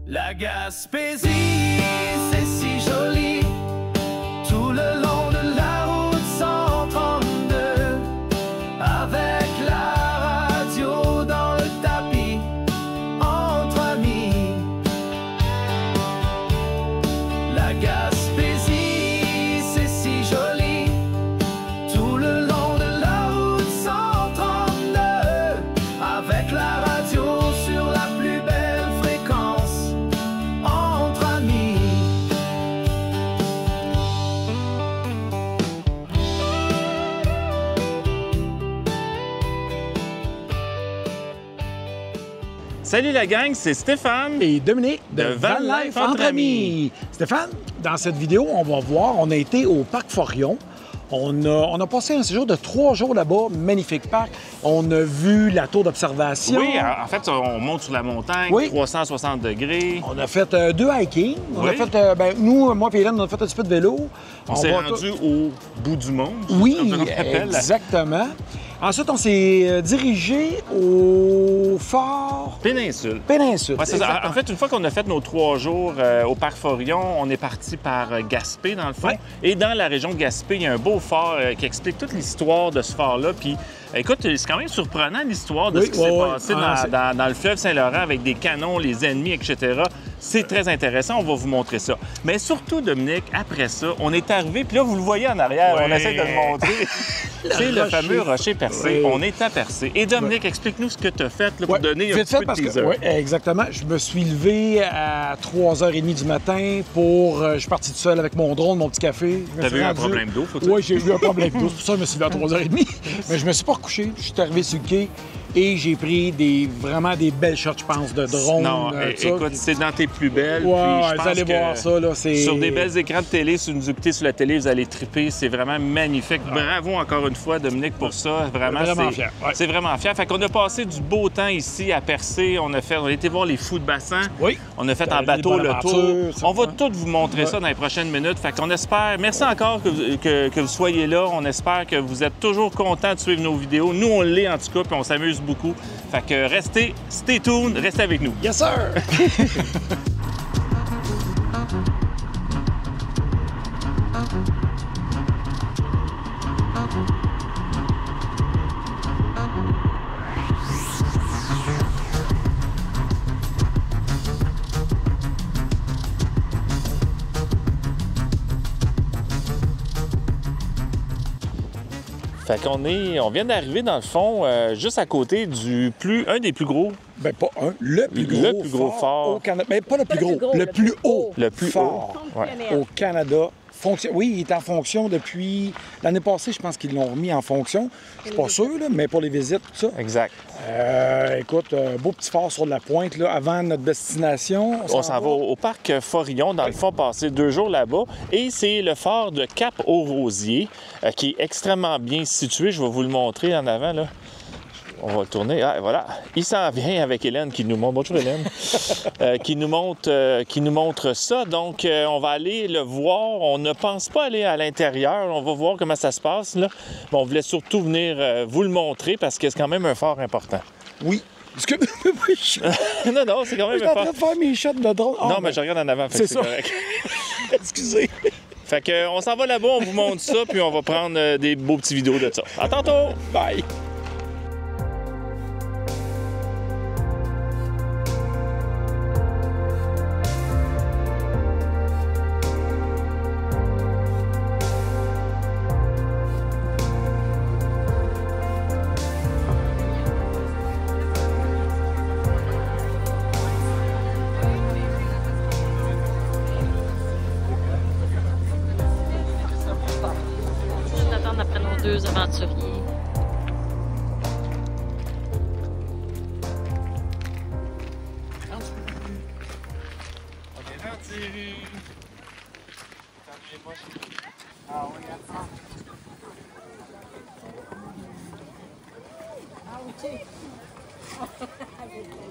La Gaspésie, c'est si joli, tout le long de la route 132, avec la radio dans le tapis, entre amis. La Gaspésie, c'est si joli, tout le long de la route 132, avec la radio sur la plus belle fréquence, entre amis. Salut la gang, c'est Stéphane Et Dominique de Van Life entre amis. Stéphane, dans cette vidéo, on va voir, on a été au Parc Forion. On a passé un séjour de 3 jours là-bas, magnifique parc. On a vu la tour d'observation. Oui, en fait, on monte sur la montagne, Oui. 360 degrés. On a fait 2 hiking. On a Oui. fait, nous, moi et Hélène, on a fait un petit peu de vélo. On s'est va rendu au bout du monde. Oui, comme on l'appelle. exactement. Ensuite, on s'est dirigé au fort Péninsule. Péninsule. Ouais, c'est ça. Exactement. En fait, une fois qu'on a fait nos 3 jours au Parc Forion, on est parti par Gaspé, dans le fond. Ouais. Et dans la région de Gaspé, il y a un beau fort qui explique toute l'histoire de ce fort-là. Puis, écoute, c'est quand même surprenant l'histoire de Oui, ce qui s'est ouais, passé ouais. dans le fleuve Saint-Laurent avec des canons, les ennemis, etc. C'est très intéressant, on va vous montrer ça. Mais surtout, Dominique, après ça, on est arrivé, puis là, vous le voyez en arrière, Oui. on essaie de le montrer. C'est le rocher. fameux rocher percé. Oui. On est à Percé. Et Dominique, explique-nous ce que tu as fait là, pour Ouais, donner un vite petit fait peu de parce que, teaser. ouais, exactement. Je me suis levé à 3h30 du matin pour... je suis parti tout seul avec mon drone, mon petit café. T'avais eu un problème d'eau, faut dire? Oui, j'ai eu un problème d'eau. C'est pour ça que je me suis levé à 3h30. Mais je me suis pas recouché. Je suis arrivé sur le quai et j'ai pris vraiment des belles shots, je pense, de drone. Non, tout ça. écoute, c'est dans tes plus belles. Ouais, puis je vous pense allez que voir ça, là, c'est... Sur des belles écrans de télé, si vous nous écoutez sur la télé, vous allez triper. C'est vraiment magnifique. Bravo encore une fois, Dominique, pour ça. Vraiment, fier. Ouais. C'est vraiment fier. Fait qu'on a passé du beau temps ici à Percé. On a été voir les fous de bassin. Oui. On a fait en L'île bateau le Bonaventure, tour. ça, On va ouais. tout vous montrer ça dans les prochaines minutes. Fait qu'on espère... Merci encore que vous soyez là. On espère que vous êtes toujours contents de suivre nos vidéos. Nous, on l'est en tout cas, puis on s'amuse beaucoup. Fait que restez, stay tuned, restez avec nous. Yes, sir! Fait on vient d'arriver dans le fond, juste à côté un des plus gros. Ben, pas un, le plus gros fort. au Canada. Mais pas le plus Pas gros, le plus haut. Le plus fort haut. Ouais. au Canada. Oui, il est en fonction depuis l'année passée, je pense qu'ils l'ont remis en fonction. Je suis pas sûr, là, mais pour les visites, tout ça. Exact. Écoute, beau petit fort sur la pointe, là, avant notre destination. On s'en va au parc Forillon, dans le fond, passer 2 jours là-bas. Et c'est le fort de Cap-aux-Rosiers, qui est extrêmement bien situé. Je vais vous le montrer en avant, là. On va le tourner. Ah, voilà. Il s'en vient avec Hélène qui nous montre. Bonjour Hélène. qui nous montre ça. Donc, on va aller le voir. On ne pense pas aller à l'intérieur. On va voir comment ça se passe, là. Mais on voulait surtout venir vous le montrer parce que c'est quand même un fort important. Oui. Est-ce que... non, c'est quand même Je suis un en fort. train de faire mes shots de drone. Non, mais je regarde en avant. Fait que c'est ça. correct. Excusez. Fait que, on s'en va là-bas, on vous montre ça, puis on va prendre des beaux petits vidéos de ça. À tantôt! Bye. Juste attendre après nos 2 aventuriers.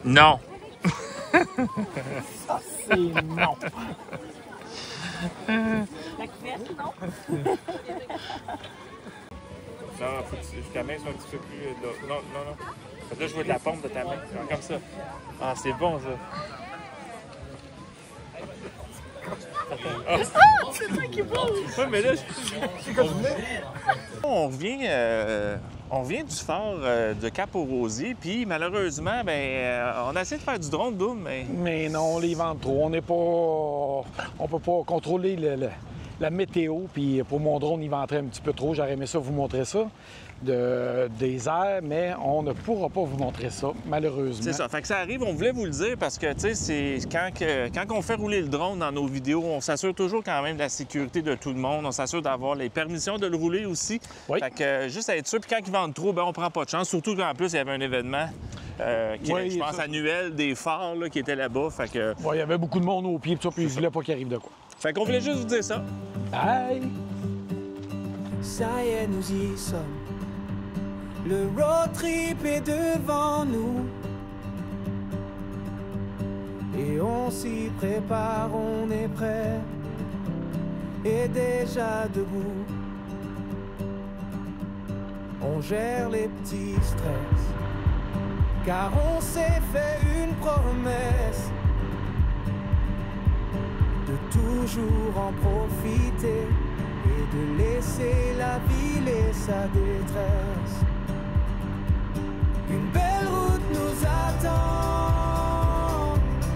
Non! C'est non. La couverte, non? Non, faut que ta main soit un petit peu plus... Non. Là, je veux de la pompe de ta main. Comme ça. Ah, c'est bon, ça. C'est ça qui bouge! Ouais, mais là, on revient du fort de Cap-aux-Rosiers, puis malheureusement, on a essayé de faire du drone double, mais... Mais non, les vents trop. On peut pas contrôler la météo, puis pour mon drone, il venterait un petit peu trop. J'aurais aimé ça vous montrer ça, des airs, mais on ne pourra pas vous montrer ça, malheureusement. C'est ça. Fait que ça arrive, on voulait vous le dire parce que, tu sais, c'est quand on fait rouler le drone dans nos vidéos, on s'assure toujours quand même de la sécurité de tout le monde. On s'assure d'avoir les permissions de le rouler aussi. Oui. Fait que juste à être sûr, puis quand il vente trop, on prend pas de chance. Surtout qu'en plus, il y avait un événement, je pense, annuel des phares là, qui était là-bas. Fait que... Ouais, il y avait beaucoup de monde au pied, puis je voulais pas qu'il arrive de quoi. Fait qu'on voulait juste vous dire ça. Bye! Ça y est, nous y sommes. Le road trip est devant nous. Et on s'y prépare, on est prêt. Et déjà debout. On gère les petits stress. Car on s'est fait une promesse de toujours en profiter et de laisser la ville et sa détresse. Une belle route nous attend,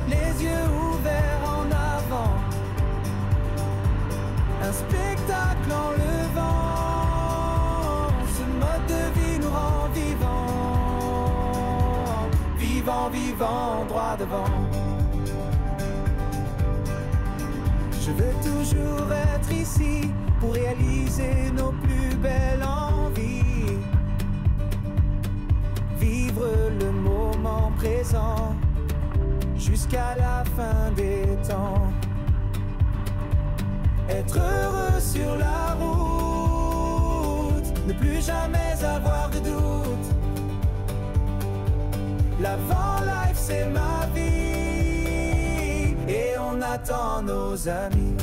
les yeux ouverts en avant. Un spectacle en levant, ce mode de vie nous rend vivants. Vivants, vivants, droit devant. Je veux toujours être ici pour réaliser nos plus belles envies. Vivre le moment présent jusqu'à la fin des temps. Être heureux sur la route, ne plus jamais avoir de doute. La van life c'est ma vie et on attend nos amis.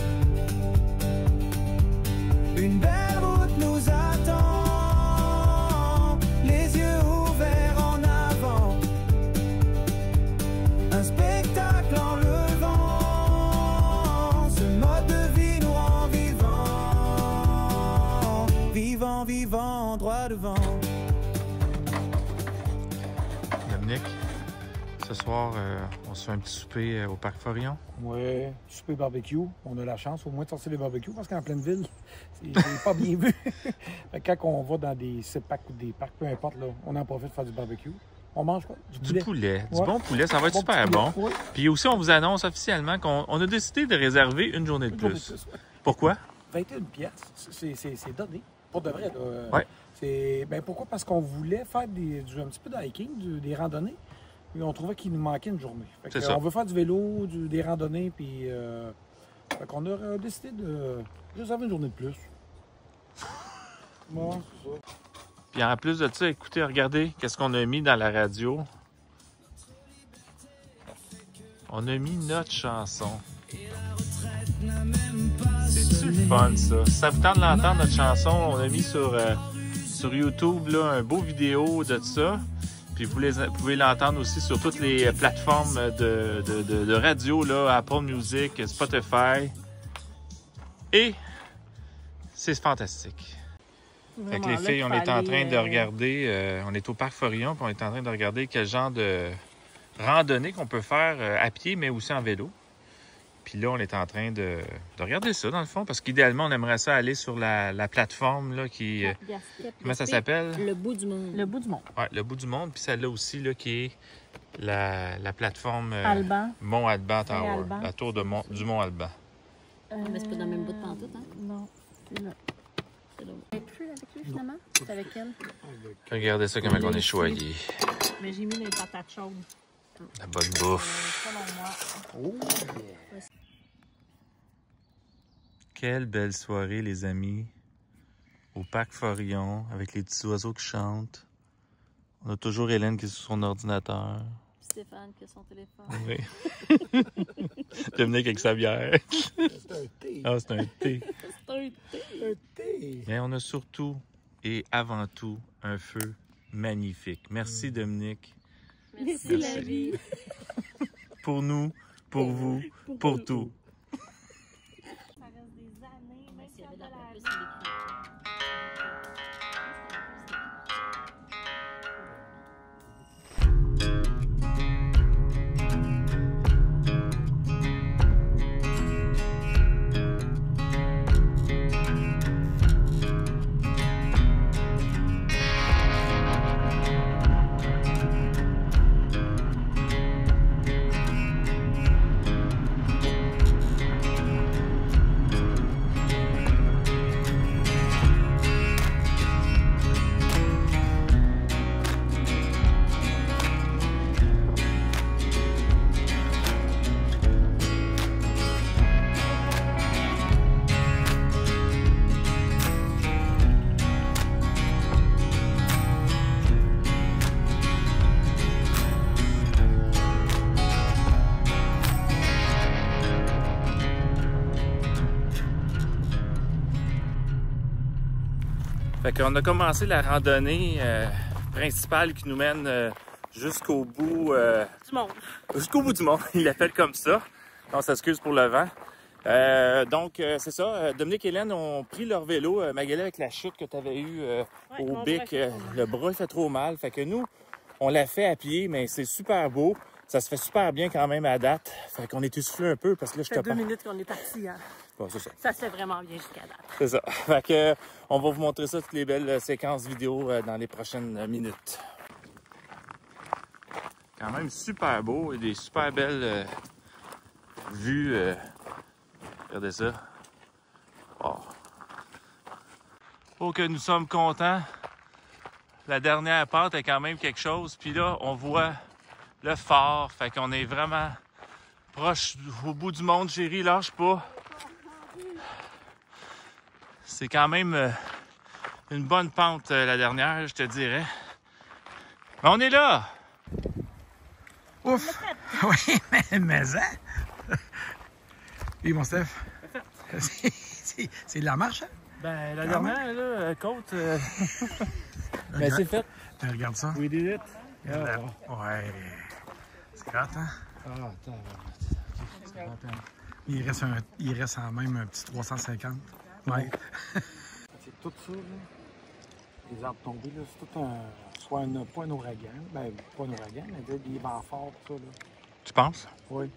Une belle route nous attend, les yeux ouverts en avant. Un spectacle en levant, ce mode de vie nous rend vivants. Vivants, vivants, droit devant. Dominique, ce soir, on se fait un petit souper au Parc Forillon. Oui, souper barbecue. On a la chance au moins de sortir les barbecues parce qu'en pleine ville, c'est pas bien vu. Fait que quand on va dans des CEPAC ou des parcs, peu importe, là, on en profite de faire du barbecue. On mange quoi? Du poulet. Du bon poulet, ça va être super bon. Ouais. Puis aussi, on vous annonce officiellement qu'on a décidé de réserver une journée de plus. Pourquoi? 21 piastres, c'est donné. Pour de vrai, là. Ouais. Pourquoi? Parce qu'on voulait faire un petit peu de hiking, des randonnées. Et on trouvait qu'il nous manquait une journée. C'est ça. On veut faire du vélo, des randonnées, puis fait qu'on a décidé de réserver une journée de plus. Bon, c'est ça. Puis en plus de ça, écoutez, regardez qu'est-ce qu'on a mis dans la radio. On a mis notre chanson. C'est-tu le fun, ça? Si ça vous tente de l'entendre, notre chanson, on a mis sur YouTube là, un beau vidéo de ça. Puis vous pouvez l'entendre aussi sur toutes les plateformes de radio, là, Apple Music, Spotify. Et c'est fantastique. Fait que les filles, on est en train de regarder, on est au Parc Forillon, puis on est en train de regarder quel genre de randonnée qu'on peut faire à pied, mais aussi en vélo. Puis là, on est en train de regarder ça, dans le fond, parce qu'idéalement, on aimerait ça aller sur la plateforme là, qui... comment ça s'appelle? Le bout du monde. Le bout du monde. Oui, le bout du monde. Puis celle-là aussi, là, qui est la plateforme Alban. Mont-Alban Tower. Alban. La tour du Mont-Alban. Mais c'est pas dans le même bout de pantoute, hein? Non, c'est là. C'est là. Elle est plus avec lui, finalement? C'est avec elle. Regardez ça, comment on est choyé. Mais j'ai mis les patates chaudes. La bonne bouffe. Selon moi. Oh, Quelle belle soirée, les amis. Au Parc Forillon, avec les petits oiseaux qui chantent. On a toujours Hélène qui est sur son ordinateur. Stéphane qui a son téléphone. Oui. Dominique avec sa bière. c'est un thé. Ah, c'est un thé. C'est un thé. Un thé. Mais on a surtout et avant tout un feu magnifique. Merci, Dominique. Merci la vie. Pour nous, pour vous, pour tout. Fait qu'on a commencé la randonnée principale qui nous mène jusqu'au bout Du monde. jusqu'au bout du monde. Il l'appelle comme ça. On s'excuse pour le vent. Donc, c'est ça. Dominique et Hélène ont pris leur vélo. Magali, avec la chute que tu avais eue au bic, le bras fait trop mal. Fait que nous, on l'a fait à pied, mais c'est super beau. Ça se fait super bien quand même à date. Fait qu'on est essoufflé un peu parce que là, je Ça te fait 2 minutes qu'on est parti, hein. Bon, c'est ça. Ça se fait vraiment bien jusqu'à date. C'est ça. Fait que, on va vous montrer ça, toutes les belles séquences vidéo dans les prochaines minutes. Quand même super beau et des super belles vues. Regardez ça. Oh. Oh, que nous sommes contents. La dernière pente est quand même quelque chose. Puis là, on voit le phare. Fait qu'on est vraiment proche au bout du monde, chérie. Lâche pas. C'est quand même une bonne pente, la dernière, je te dirais. Mais on est là! Ouf! Oui, mais hein? Oui, mon Steph? C'est de la marche, hein? Ben, la dernière, là, côte. Mais c'est fait. Ben, regarde ça. We did it. Ouais. C'est grave, hein? Ah, attends. Il reste en même un petit 350. Ouais. C'est tout ça, là. Les arbres tombés, là, c'est tout un... Soit pas un ouragan, ben pas un ouragan, mais des vents forts, tout ça, là. Tu penses? Oui.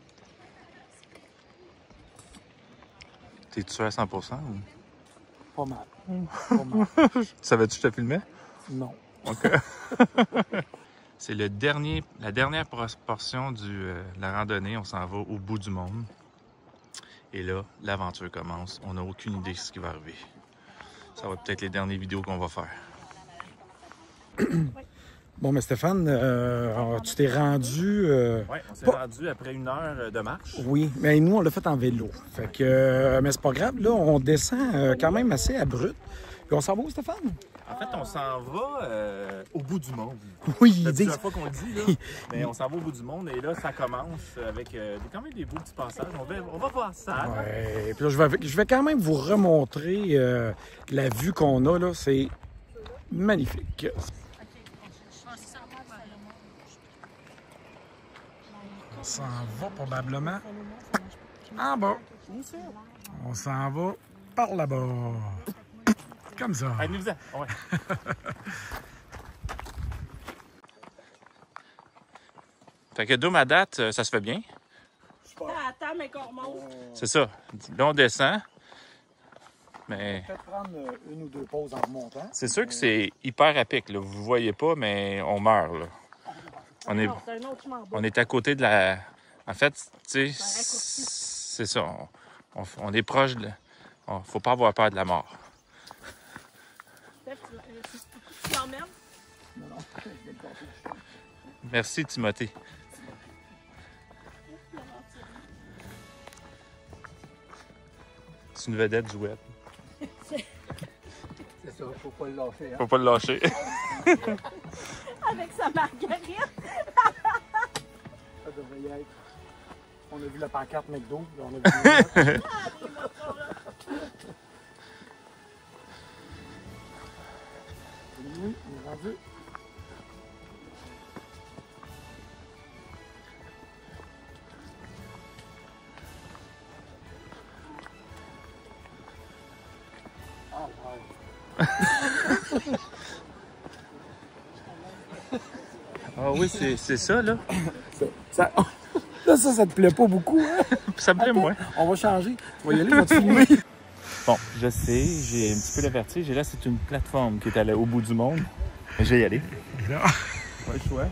T'es-tu sûr à 100% ou? Pas mal. Pas mal. Savais-tu que je te filmais? Non. OK. C'est la dernière portion de la randonnée. On s'en va au bout du monde. Et là, l'aventure commence. On n'a aucune idée de ce qui va arriver. Ça va être peut-être les dernières vidéos qu'on va faire. Bon, mais Stéphane, tu t'es rendu... Oui, on s'est rendu après 1 heure de marche. Oui, mais nous, on l'a fait en vélo. Fait que, mais c'est pas grave, là, on descend quand même assez abrupt. Puis on s'en va où, Stéphane? En fait, on s'en va au bout du monde. Oui, C'est ils disent... plusieurs fois qu'on le dit, là. Mais on s'en va au bout du monde et là, ça commence avec quand même des beaux petits passages. On va voir ça. Ouais, puis là, je vais quand même vous remontrer la vue qu'on a, là. C'est magnifique. On s'en va probablement en bas. On s'en va par là-bas. Comme ça. Allez, nous-en. Ouais. Fait que Doom à date, ça se fait bien. Attends, mais qu'on remonte. C'est ça. Là, on descend. Mais Peut-être prendre 1 ou 2 pauses en remontant. c'est sûr que c'est hyper à pic, là. Vous voyez pas, mais on meurt, là. On est, Non, c'est un autre chemin en bas. on est à côté de la... En fait, tu sais, c'est ça. On est proche de... Faut pas avoir peur de la mort. Steph, tu l'emmènes? Merci, Timothée. C'est une vedette du web. C'est ça, faut pas le lâcher. Hein? Faut pas le lâcher. Avec sa marguerite. Ça devrait y être. On a vu la pancarte McDo, puis on a vu oui, on est rendu. Ah oui, c'est ça, là. Là, ça te plaît pas beaucoup, hein? Ça me plaît moins. On va changer. On va y aller, on va te filmer. Bon, je sais, j'ai un petit peu le vertige. Et là, c'est une plateforme qui est au bout du monde. Mais je vais y aller. Pas le choix.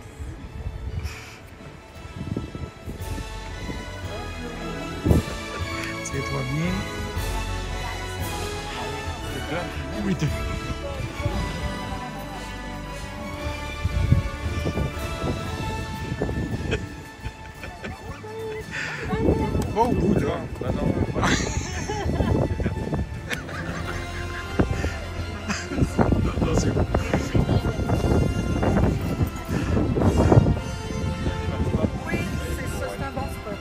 Tiens-toi bien. Oui, t'es. Pas au bout, là. C'est bon. Oui, c'est ça, c'est un bon spot.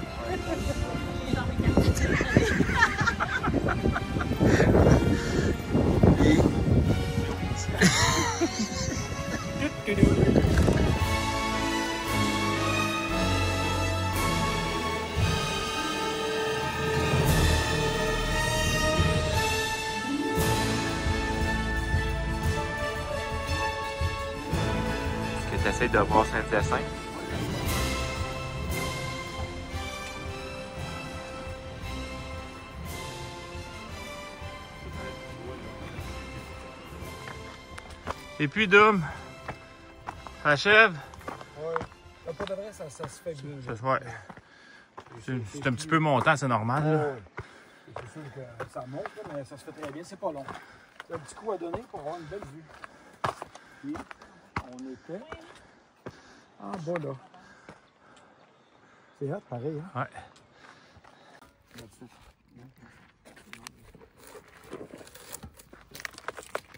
Est-ce que tu essaies de voir Saint-Hyacinthe? Et puis, Dom, ça achève? Ouais. Pas de vrai, ça se fait bien. Ouais. C'est un petit peu montant, c'est normal. Là. C'est sûr que ça monte, là, mais ça se fait très bien. C'est pas long. C'est un petit coup à donner pour avoir une belle vue. Puis, on était en bas, là. C'est hot, pareil, hein? Ouais.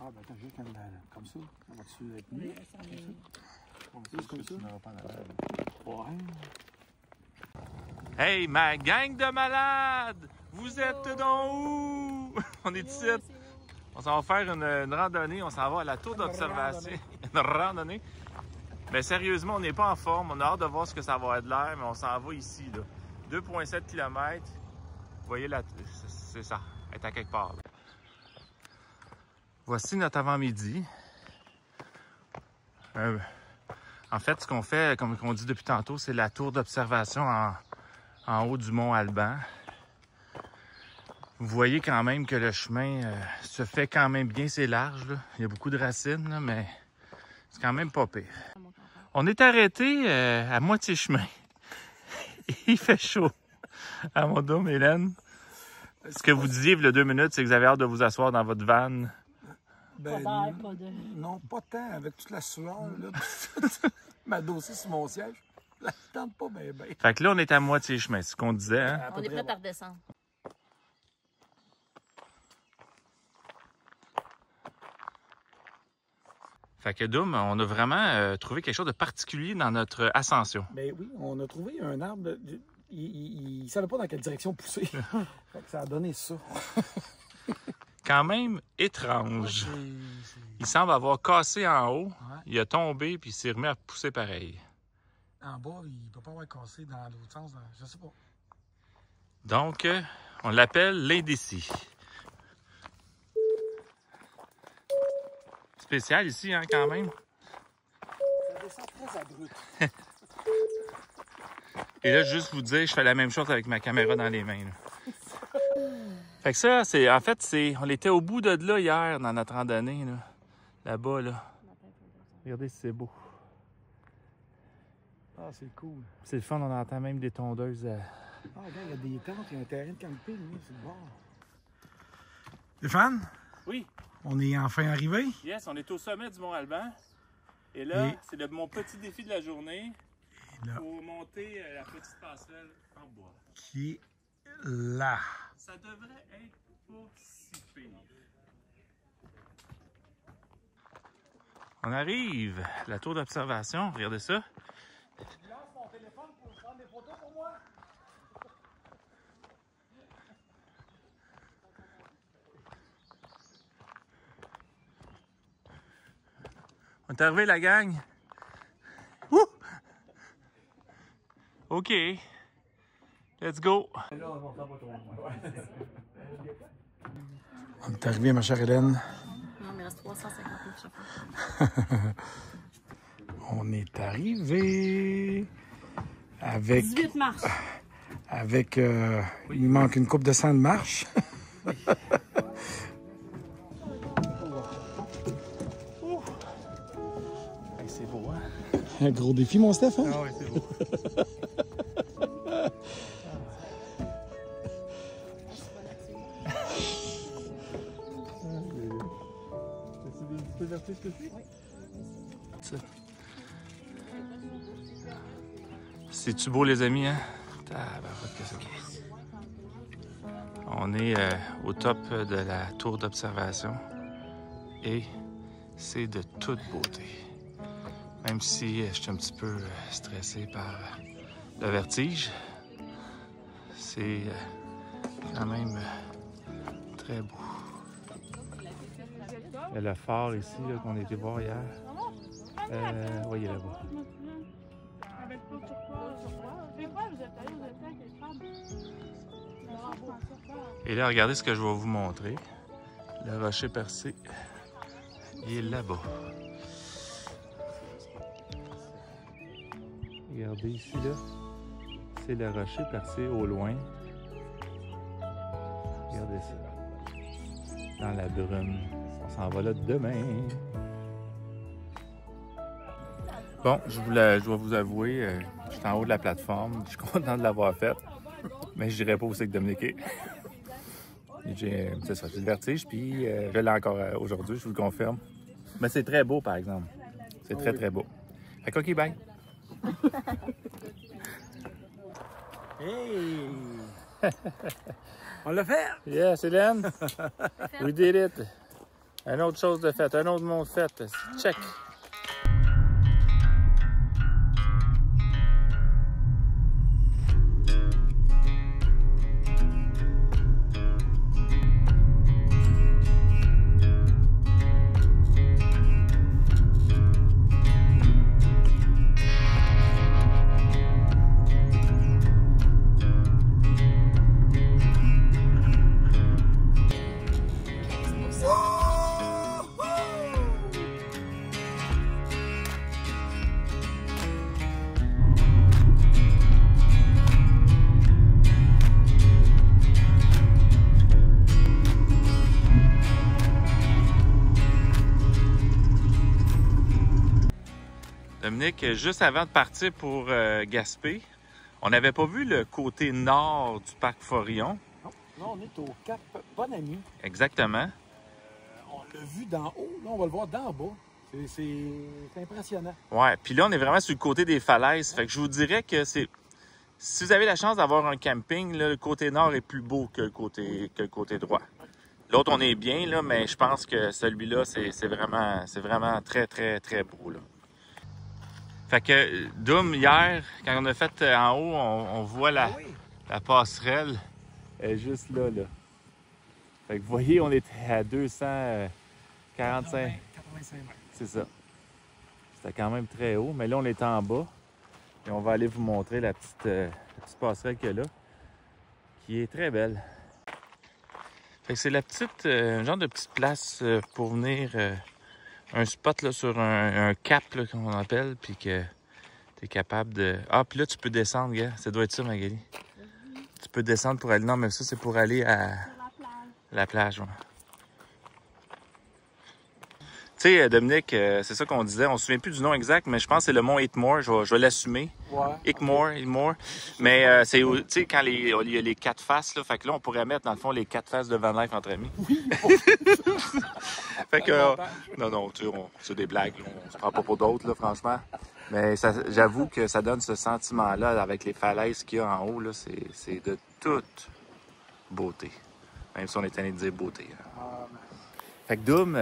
Ah, ben attends, juste comme ça. On va-tu être mieux? Comme ça? Ouais. Hey, ma gang de malades! Vous êtes donc où? On est ici. On s'en va faire une randonnée. On s'en va à la tour d'observation. Une randonnée. Mais sérieusement, on n'est pas en forme. On a hâte de voir ce que ça va être de l'air, mais on s'en va ici, là. 2,7 km. Vous voyez, là, c'est ça. Elle est à quelque part, là. Voici notre avant-midi. En fait, ce qu'on fait, comme on dit depuis tantôt, c'est la tour d'observation en haut du mont Alban. Vous voyez quand même que le chemin se fait quand même bien, c'est large, là. Il y a beaucoup de racines, là, mais c'est quand même pas pire. On est arrêté à moitié chemin. Il fait chaud. À mon dos, Hélène. Ce que vous disiez il y a 2 minutes, c'est que vous avez hâte de vous asseoir dans votre van. Ben, Pas d'air, pas de... non, pas tant, avec toute la sueur, là. M'adosser sur mon siège. Ça ne tente pas bien, bien. Fait que là, on est à moitié chemin, c'est ce qu'on disait, hein? On est prêt à redescendre. Fait que Doom, on a vraiment trouvé quelque chose de particulier dans notre ascension. Ben oui, on a trouvé un arbre. Il ne savait pas dans quelle direction pousser. Fait que ça a donné ça. Quand même étrange. Il semble avoir cassé en haut, il a tombé puis il s'est remis à pousser pareil. En bas, il ne peut pas avoir cassé dans l'autre sens. Je sais pas. Donc, on l'appelle l'indécis. Spécial ici, hein, quand même. Ça descend très abrupt. Et là, juste vous dire, je fais la même chose avec ma caméra dans les mains. Là. Fait que ça, c'est, en fait, on était au bout de là hier dans notre randonnée, là. Là-bas, là. Regardez si c'est beau. Ah, c'est cool. C'est le fun, on entend même des tondeuses. Ah, regarde, il y a des tentes, il y a un terrain de camping, là, c'est le bord. Stéphane? Oui. On est enfin arrivé. Yes, on est au sommet du Mont Alban. Et là, c'est mon petit défi de la journée. Là. Pour monter la petite passerelle en bois. Qui est là. Ça devrait être pas si pire. On arrive. La tour d'observation, regardez ça. Je lance mon téléphone pour prendre des photos pour moi. On est arrivé, la gang. Wouh! OK. Let's go. On est arrivé, ma chère Hélène. Non, il me reste 359 chauffeurs. On est arrivé avec... 18 marches. Avec... il manque une coupe de 100 de marche. C'est beau, hein? Un gros défi, mon Steph, hein? Ah oui, c'est beau. C'est-tu beau, les amis, hein? Tabarouette que c'est beau. On est au top de la tour d'observation et c'est de toute beauté. Même si je suis un petit peu stressé par le vertige, c'est quand même très beau. Il y a le phare ici qu'on a été voir hier. Oui, il est là-bas. Et là, regardez ce que je vais vous montrer. Le rocher percé, il est là-bas. Regardez ici, là. C'est le rocher percé au loin. Regardez ça. Dans la brume. On s'en va là demain. Bon, je dois vous avouer, je suis en haut de la plateforme. Je suis content de l'avoir faite. Mais je dirais pas où c'est que Dominique est. J'ai le vertige, puis je l'ai encore aujourd'hui, je vous le confirme. Mais c'est très beau, par exemple. C'est très, très beau. Fait que, OK, bye. Hey! On l'a fait! Yes, Hélène! We did it! Une autre chose de faite, un autre monde fait. Check! Dominique, juste avant de partir pour Gaspé, on n'avait pas vu le côté nord du parc Forillon. Non, on est au Cap Bonami. Exactement. On l'a vu d'en haut, là, on va le voir d'en bas. C'est impressionnant. Ouais, puis là, on est vraiment sur le côté des falaises. Fait que je vous dirais que c'est... Si vous avez la chance d'avoir un camping, là, le côté nord est plus beau que le côté droit. L'autre, on est bien, là, mais je pense que celui-là, c'est vraiment très, très, très beau, là. Fait que, Doom, hier, quand on a fait en haut, on voit la passerelle. Elle est juste là, là. Fait que vous voyez, on était à 245. 85 mètres. C'est ça. C'était quand même très haut, mais là, on est en bas. Et on va aller vous montrer la petite passerelle qu'il y a là, qui est très belle. Fait que c'est la petite, genre de petite place pour venir... un spot là, sur un cap, comme on appelle, puis que tu es capable de... Ah, puis là, tu peux descendre, gars. Ça doit être ça, Magali. Tu peux descendre pour aller... Non, mais ça, c'est pour aller à... La plage, ouais. Tu sais, Dominique, c'est ça qu'on disait. On se souvient plus du nom exact, mais je pense que c'est le mont Hickmore. Je vais l'assumer. Ouais. Hickmore. Mais c'est, tu sais, quand il y a les 4 faces, là, fait que là, on pourrait mettre, dans le fond, les 4 faces de Van Life entre amis. Oui, fait que, non, tu sais, c'est des blagues. Là. On se prend pas pour d'autres, là, franchement. Mais j'avoue que ça donne ce sentiment-là, avec les falaises qu'il y a en haut, là, c'est de toute beauté. Même si on est allé dire beauté. Fait que Doom...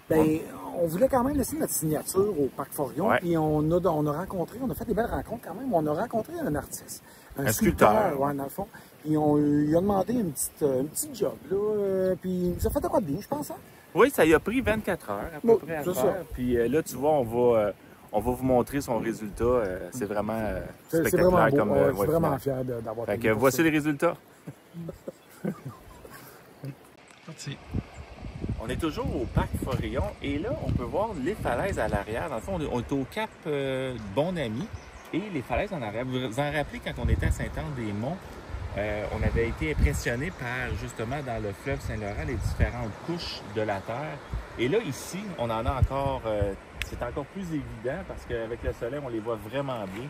ben, on voulait quand même laisser notre signature au Parc Forillon. Ouais. Puis on a fait des belles rencontres quand même. On a rencontré un artiste, Un sculpteur. Ouais, dans le fond. Puis il a demandé une petite job, là. Puis il nous a fait de quoi de bien, je pense, hein? Oui, ça y a pris 24 heures à peu près à c'est faire. ça. Puis là, tu vois, on va vous montrer son résultat. C'est vraiment C'est spectaculaire. vraiment beau. Comme, je suis vraiment fier d'avoir Fait fait que voici les résultats. parti. On est toujours au parc Forillon et là, on peut voir les falaises à l'arrière. Dans le fond, on est au cap Bon-Ami et les falaises en arrière. Vous vous en rappelez quand on était à Saint-Anne-des-Monts, on avait été impressionné par, justement, dans le fleuve Saint-Laurent, les différentes couches de la Terre. Et là, ici, on en a encore, c'est encore plus évident parce qu'avec le soleil, on les voit vraiment bien.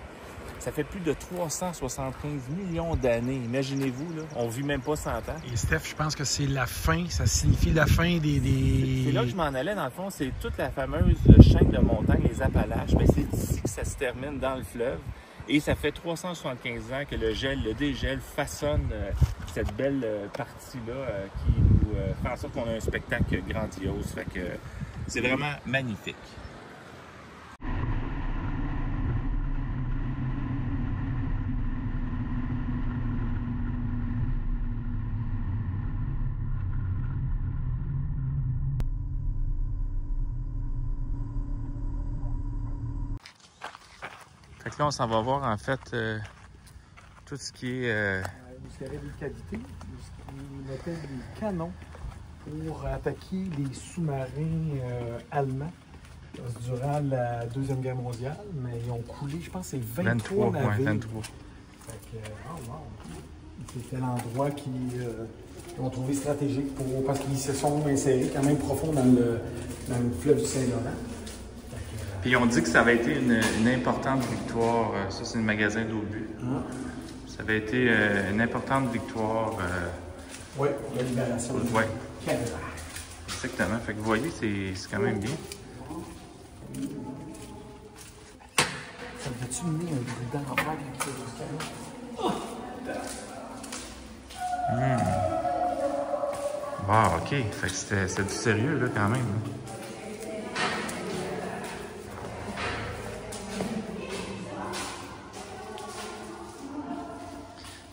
Ça fait plus de 375 millions d'années. Imaginez-vous, là, on vit même pas 100 ans. Et Steph, je pense que c'est la fin, ça signifie la fin des... C'est là que je m'en allais, dans le fond, c'est toute la fameuse chaîne de montagnes, les Appalaches. Bien, c'est ici que ça se termine dans le fleuve. Et ça fait 375 ans que le dégel façonne cette belle partie-là qui nous fait en sorte qu'on a un spectacle grandiose. Fait que c'est vraiment magnifique. Fait que là, on s'en va voir en fait tout ce qui est... Il y avait des cavités, ils mettaient des canons pour attaquer les sous-marins allemands durant la Deuxième Guerre mondiale, mais ils ont coulé, je pense, c'est 23 navires. Ouais, 23. Fait que, c'était l'endroit qu'ils ont trouvé stratégique parce qu'ils se sont insérés quand même profond dans le fleuve du Saint-Laurent. Puis on dit que ça avait été une importante victoire. Ça, c'est le magasin d'obus. Ça avait été une importante victoire. Oui, pour la libération du Canada. Exactement. Fait que vous voyez, c'est quand même bien. Ça devait-tu mener un bruit d'enfer avec le canon? Wow, OK. Fait que c'était du sérieux, là, quand même.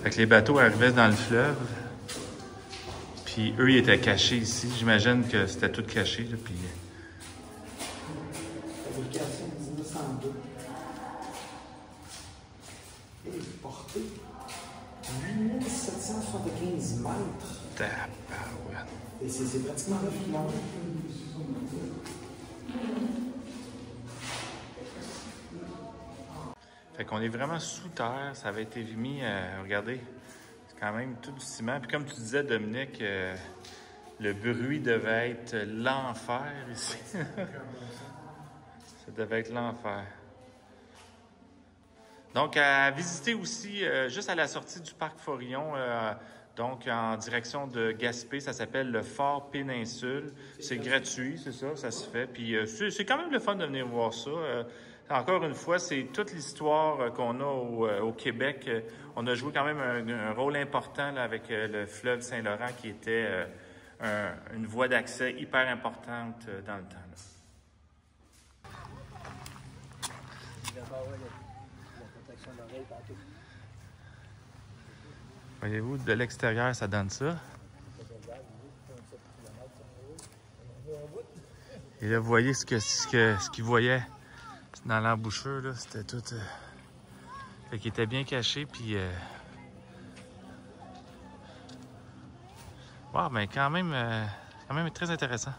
Fait que les bateaux arrivaient dans le fleuve, puis eux, ils étaient cachés ici. J'imagine que c'était tout caché, là, puis... Fabrication 1902. Et portée 8775 mètres. Tabarouette. Et c'est pratiquement 9 km. Fait qu'on est vraiment sous terre. Ça avait été mis, regardez, c'est quand même tout du ciment. Puis comme tu disais, Dominique, le bruit devait être l'enfer ici. Ça devait être l'enfer. Donc, à visiter aussi, juste à la sortie du parc Forillon, donc en direction de Gaspé, ça s'appelle le Fort Péninsule. C'est gratuit, c'est ça, ça se fait. Puis c'est quand même le fun de venir voir ça. Encore une fois, c'est toute l'histoire qu'on a au Québec. On a joué quand même un rôle important là, avec le fleuve Saint-Laurent qui était une voie d'accès hyper importante dans le temps. Là. Voyez-vous, de l'extérieur, ça donne ça. Et là, vous voyez ce qu'il voyait dans l'embouchure, là, c'était tout... Fait qu'il était bien caché, puis... Wow, mais quand même très intéressant.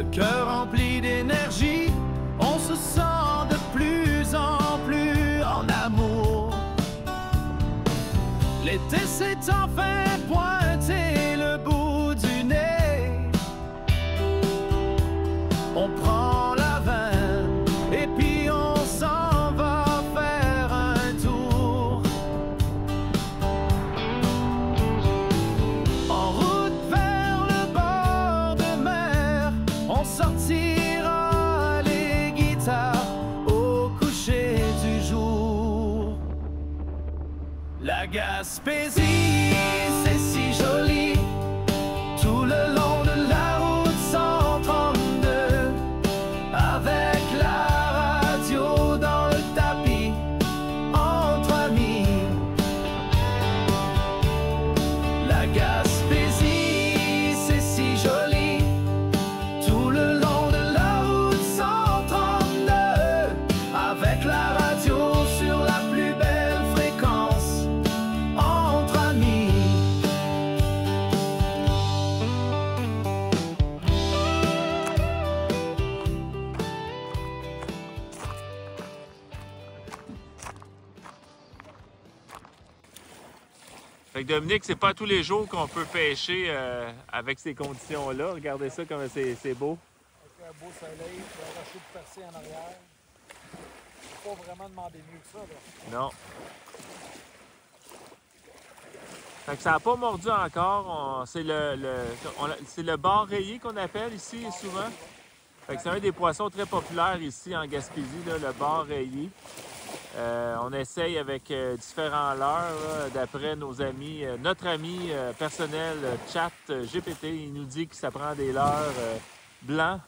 le cœur rempli d'énergie, on se sent de plus en plus en amour. L'été s'est enfin pointé le bout du nez. On prend la vanne et puis on s'en va faire un tour. En route vers le bord de mer, on sortira les guitares au coucher du jour. La Gaspésie, c'est si joli, tout le long de la route 132, avec la radio dans le tapis, entre amis. La Gaspésie, c'est si joli, tout le long de la route 132, avec la radio sur la plus belle fréquence, entre amis. Fait que Dominique, c'est pas tous les jours qu'on peut pêcher avec ces conditions-là. Regardez ça comme c'est beau. Avec un beau soleil, un rocher de percée en arrière. Je peux pas vraiment demander mieux que ça, là. Non. Fait que ça n'a pas mordu encore. C'est le bar rayé qu'on appelle ici souvent. Fait que c'est un des poissons très populaires ici en Gaspésie, là, le bar rayé. On essaye avec différents leurres, d'après nos amis. Notre ami personnel, Chat GPT, il nous dit que ça prend des leurres blancs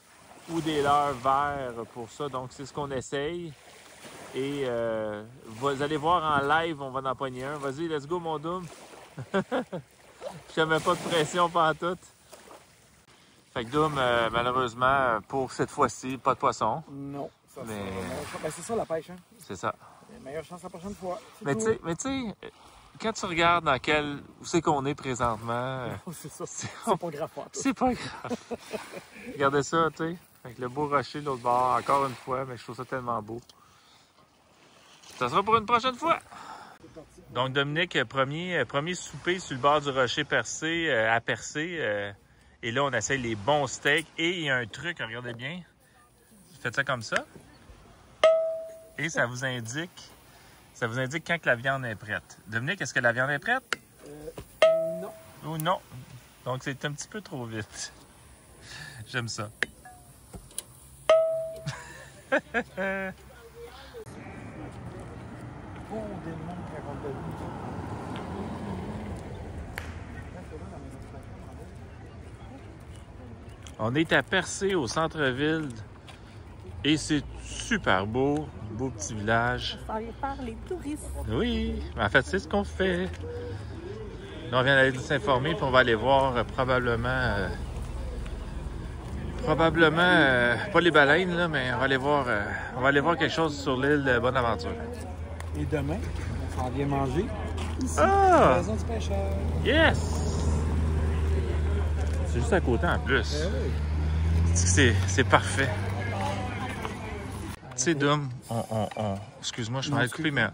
ou des leurres verts pour ça. Donc, c'est ce qu'on essaye. Et vous allez voir en live, on va en pogner un. Vas-y, let's go, mon Doom. Je ne mets pas de pression pantoute. Fait que Doom, malheureusement, pour cette fois-ci, pas de poisson. Non. Ça, Mais- ben, c'est ça la pêche, hein? C'est ça. Meilleure chance la prochaine fois. C'est Mais tout. tu sais, quand tu regardes où c'est qu'on est présentement, C'est ça. c'est C'est pas grave pour toi. c'est pas grave. Regardez ça, tu sais. Avec le beau rocher de l'autre bord, encore une fois, mais je trouve ça tellement beau. Ça sera pour une prochaine fois. Donc, Dominique, premier souper sur le bord du rocher percé, à percer. Et là, on essaye les bons steaks. Et il y a un truc, regardez bien. Faites ça comme ça. Et ça vous indique quand que la viande est prête. Dominique, est-ce que la viande est prête? Non. Ou non? Donc, c'est un petit peu trop vite. J'aime ça. Bon démon quand on t'a vu. On est à Percé, au centre-ville. Et c'est super beau. Beau petit village. Ça vient faire les touristes. Oui, en fait, c'est ce qu'on fait. Là, on vient d'aller s'informer, puis on va aller voir probablement... pas les baleines, là, mais on va aller voir quelque chose sur l'île de Bonaventure. Et demain, on s'en vient manger ici, à Ah! la maison du pêcheur. Yes! C'est juste à côté en plus. C'est parfait. Tu sais, Dom, excuse-moi, je m'en ai coupé, mais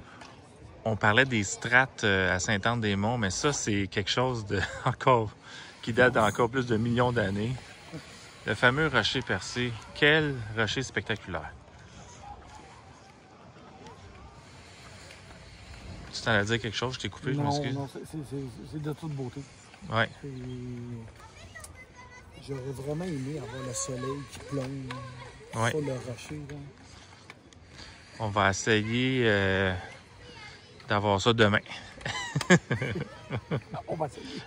on parlait des strates à Sainte-Anne-des-Monts, mais ça, c'est quelque chose de qui date d'encore plus de millions d'années. Le fameux rocher percé. Quel rocher spectaculaire! Tu t'en as dit quelque chose? Je t'ai coupé, je m'excuse. Non, c'est de toute beauté. Ouais. J'aurais vraiment aimé avoir le soleil qui plombe Ouais. sur le rocher. Là. On va essayer d'avoir ça demain. On va essayer.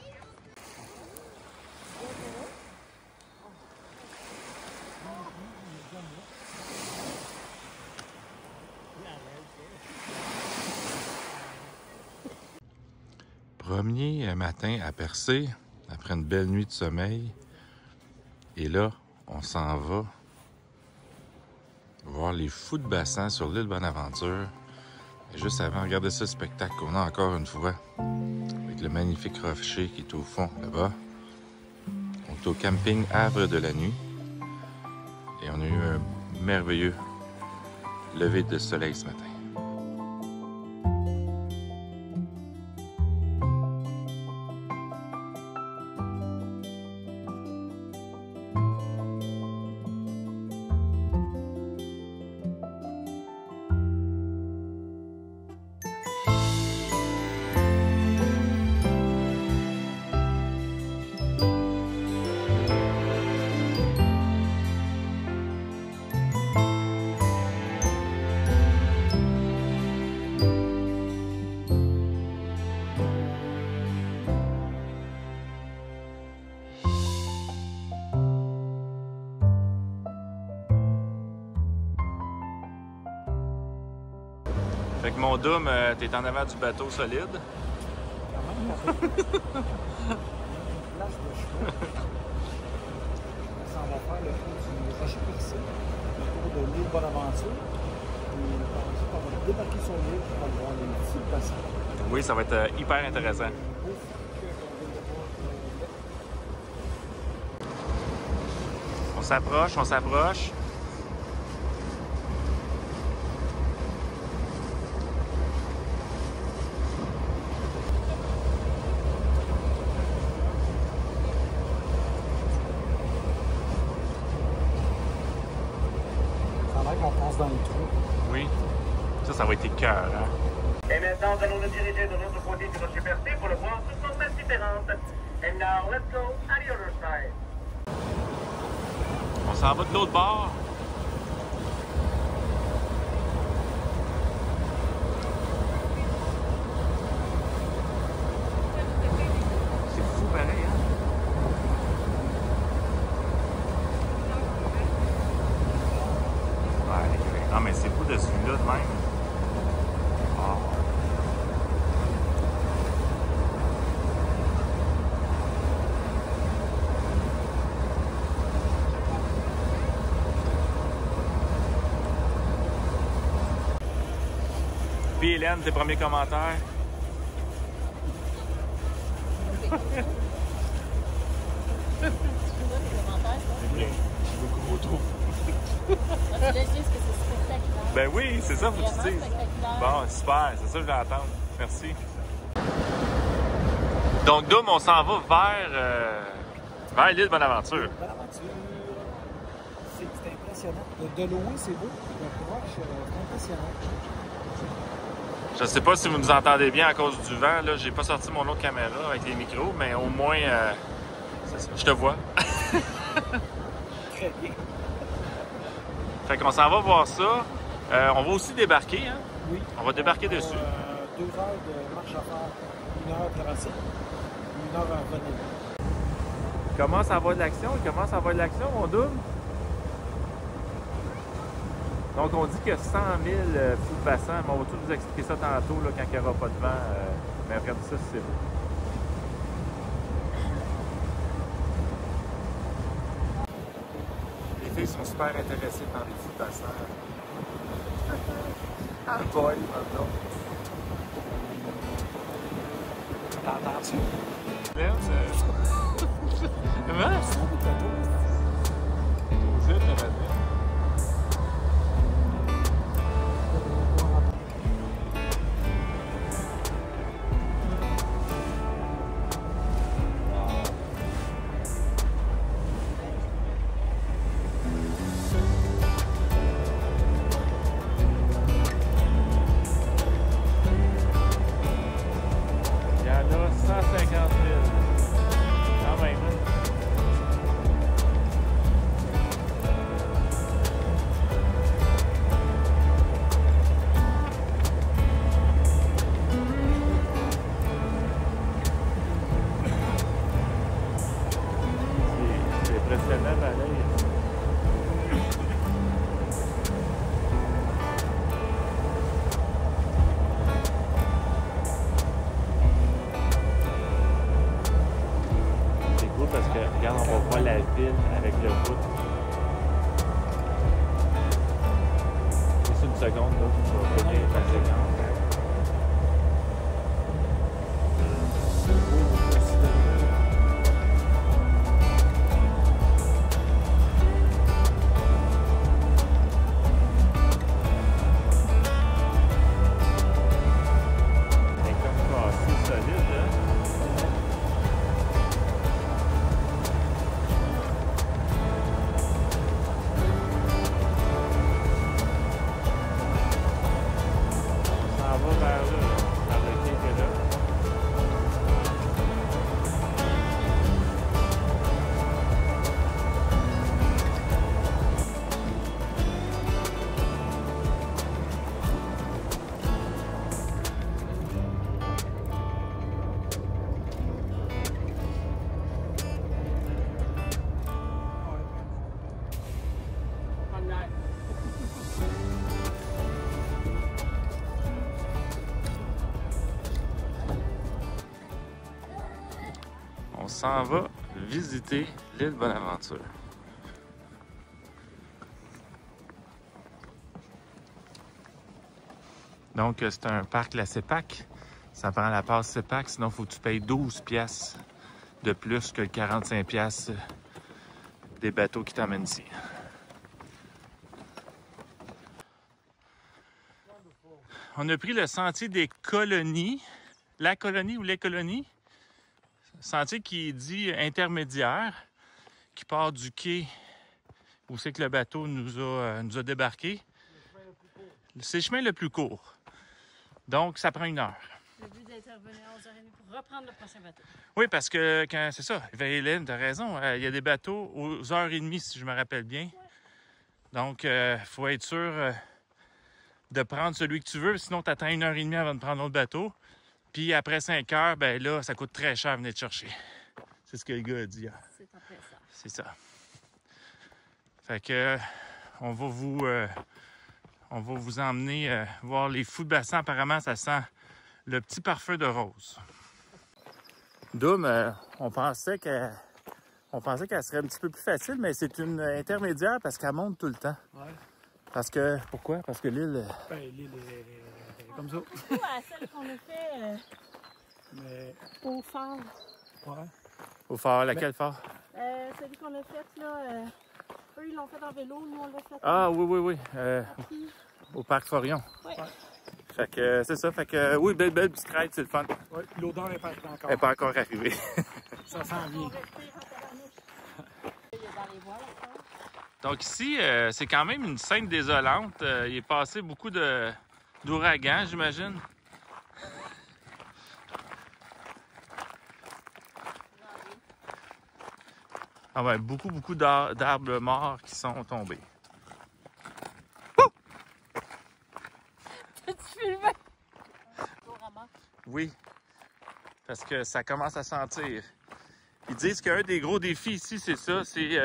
Premier matin à Percé, après une belle nuit de sommeil. Et là, on s'en va voir les fous de bassin sur l'île Bonaventure. Et juste avant, regardez ce spectacle qu'on a encore une fois. Avec le magnifique rocher qui est au fond, là-bas. On est au camping Havre de la Nuit. Et on a eu un merveilleux lever de soleil ce matin. Fait que mon Dom, t'es en avant du bateau solide. Place de choix. Ça, on va faire le tour du Rocher Percé, le tour de l'île Bonaventure. Et ensuite, on va débarquer sur l'île pour aller voir les petits bassins. Oui, ça va être hyper intéressant. On s'approche, on s'approche. On passe dans le trou. Oui, ça va être écœurant. Et maintenant, nous allons nous diriger de l'autre côté du Rocher Percé pour le voir sous formes différentes. And now, let's go at the other side. On s'en va de l'autre bord. C'est fou pareil, hein? Non, mais c'est fou de celui-là de même. Oh. Puis Hélène, tes premiers commentaires? C'est bien. Beaucoup trop. Ben oui, c'est ça, faut que tu dises. Bon, super, c'est ça que je vais attendre. Merci. Donc, Dom, on s'en va vers l'île Bonaventure. Bonaventure, c'est impressionnant. De loin, c'est beau. De proche, c'est impressionnant. Je sais pas si vous nous entendez bien à cause du vent. Là, j'ai pas sorti mon autre caméra avec les micros, mais au moins, c'est ça, je te vois. Très bien. Fait qu'on s'en va voir ça. On va aussi débarquer, hein? Oui. On va débarquer dessus. 2 heures de marche à faire, 1 heure à traverser, 1 heure à revenir. Comment ça va de l'action? Comment ça va de l'action, mon Dom? Donc, on dit qu'il y a 100 000 fous passants, mais on va tout vous expliquer ça tantôt, là, quand il n'y aura pas de vent. Mais après ça, c'est beau. Les filles sont super intéressées par les fous passants. Ah boy, pardon. T'entends-tu? Comment? Vous êtes la matin. Il y en a 150 000. Quand même, hein? C'est impressionnant, pareil. C'est cool parce que, regarde, on va voir la ville avec le route. Juste une seconde, là, je vais finir la séquence. s'en va visiter l'île Bonaventure. Donc, c'est un parc, la CEPAC. Ça prend la passe CEPAC, sinon il faut que tu payes 12 piastres de plus que le 45 piastres des bateaux qui t'emmènent ici. On a pris le sentier des colonies. La colonie ou les colonies. Sentier qui est dit intermédiaire, qui part du quai où c'est que le bateau nous a débarqué. C'est le chemin le plus court. Donc, ça prend 1 heure. Le but d'intervenir à 11h30 pour reprendre le prochain bateau. Oui, parce que quand c'est ça, Hélène, t'as raison, il y a des bateaux aux 1h30, si je me rappelle bien. Donc, il faut être sûr de prendre celui que tu veux, sinon tu attends 1h30 avant de prendre l'autre bateau. Puis après 5 heures, ben là, ça coûte très cher de venir te chercher. C'est ce que le gars a dit. Hein. C'est en fait ça. C'est ça. Fait que on va vous emmener voir les fous de bassin. Apparemment, ça sent le petit parfum de rose. Doom, on pensait qu'elle serait un petit peu plus facile, mais c'est une intermédiaire parce qu'elle monte tout le temps. Ouais. Parce que, pourquoi? Parce que l'île... Ben, l'île est comme ça. Ouais, celle qu'on a fait Mais, au phare. ouais. Au phare, laquelle phare? Celui qu'on a fait là, eux ils l'ont fait en vélo, nous on l'a fait. Ah oui. Au parc Forion. Ouais. Fait que c'est ça. Fait que oui, belle petite ride, c'est le fun. Ouais, l'odeur est pas encore. Elle n'est pas encore arrivée. Ça sent bien. Donc ici, c'est quand même une scène désolante. Il est passé beaucoup d'ouragans, j'imagine. Ah ouais, beaucoup d'arbres morts qui sont tombés. T'as-tu filmé? Oui, parce que ça commence à sentir. Ils disent qu'un des gros défis ici, c'est ça, c'est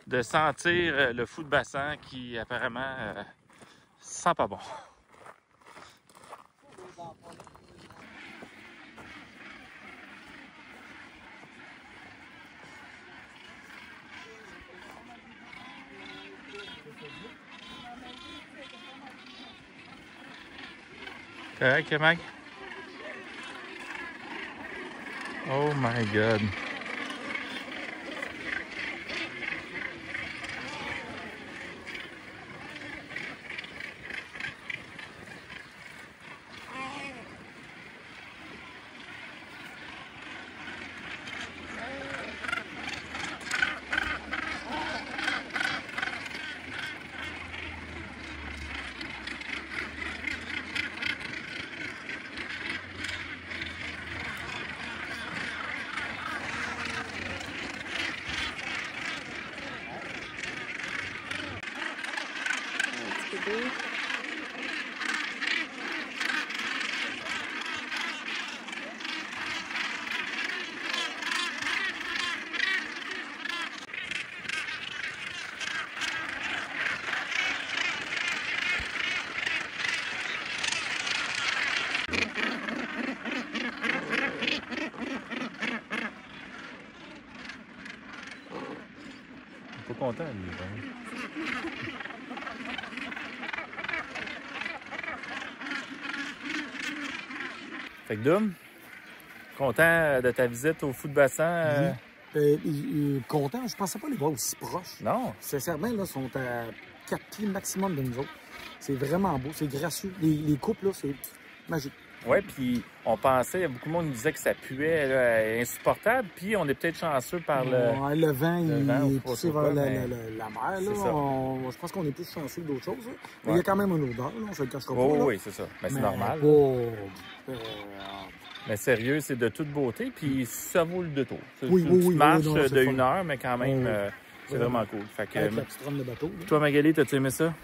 de sentir le fou de bassin qui apparemment sent pas bon. Correct, Mike? Oh my God. Pas content, lui. Fait que Dom, content de ta visite au fou de bassin? Content, je pensais pas les voir aussi proches. Non. Sincèrement, là, sont à 4 pieds maximum de nous autres. C'est vraiment beau, c'est gracieux. Les coupes, là, c'est magique. Oui, puis on pensait, il y a beaucoup de monde qui nous disait que ça puait là, insupportable, puis on est peut-être chanceux par le... Ouais, le vent, il est poussé vers la mer. Là. Je pense qu'on est plus chanceux que d'autres choses. Là. Mais il y a quand même une odeur, là, on se le cachera pas. Oui, c'est ça. Mais c'est normal. Mais sérieux, c'est de toute beauté, puis ça vaut le détour. C'est une petite marche de 1 heure, mais quand même, c'est vraiment cool. Fait que, avec la petite rame de bateau. Toi, Magali, t'as-tu aimé ça?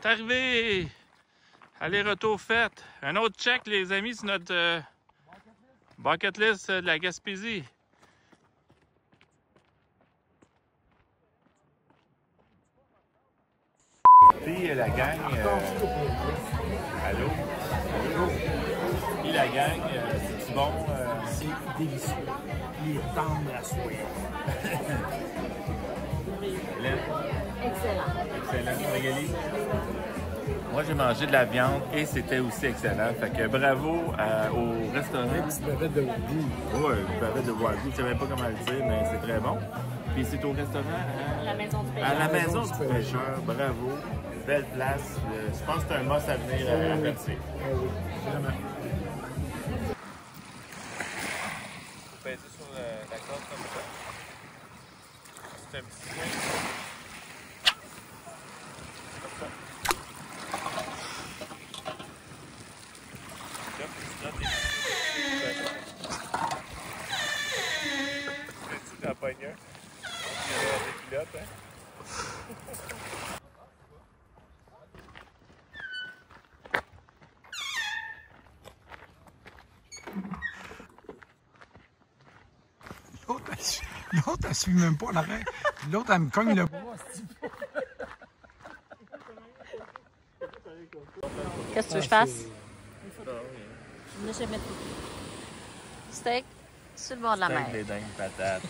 C'est arrivé! Aller-retour fait. Un autre check, les amis, sur notre bucket list de la Gaspésie. Puis la gang... Allô? Allô? Et la gang, c'est bon? C'est délicieux. Il est tendre à souhait. Hélène? Excellent. Excellent. Magali? Moi, j'ai mangé de la viande et c'était aussi excellent. Fait que bravo au restaurant. Une petite bavette de wagyu. Oui, une bavette de wagyu. Je ne savais pas comment le dire, mais c'est très bon. Puis c'est au restaurant À la maison du pêcheur. à la maison du pêcheur. Bravo. Belle place. Je pense que c'est un must à venir à Percé. Ah oui, vraiment. Vous pèsez sur la corde comme ça. C'est un petit point. Comme ça. Là, tu donnes des t'en pognes un. Des pilotes, hein? L'autre, elle suit même pas l'arrêt. L'autre, elle me cogne le bras. Qu'est-ce que tu veux que je fasse? Ne jamais tout. Steak sur le bord de la mer. Les dingues patates.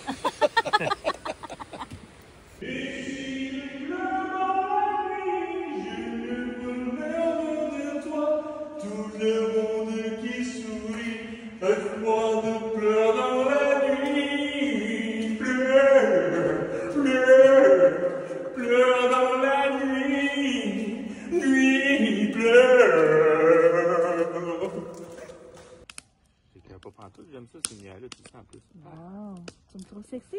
J'aime ça, ces lumières-là, tout ça en plus. Wow, tu me trouves sexy?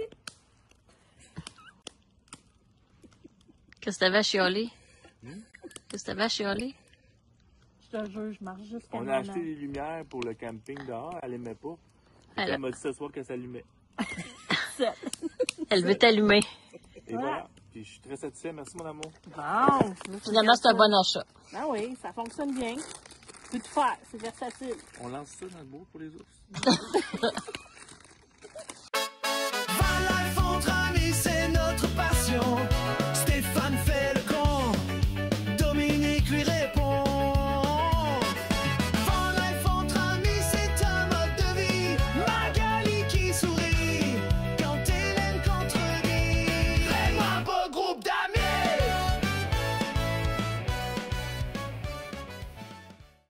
Qu'est-ce que t'avais à chialer? Qu'est-ce que t'avais à chialer? Je te jure, je marche jusqu'à On a acheté des lumières pour le camping dehors, elle aimait pas. Elle m'a dit ce soir qu'elle s'allumait. Elle veut t'allumer. Et voilà. Puis je suis très satisfait. Merci, mon amour. Bon, Finalement, c'est un bon achat. ben oui, ça fonctionne bien. Tu peux tout faire, c'est versatile. On lance ça dans le bois pour les ours.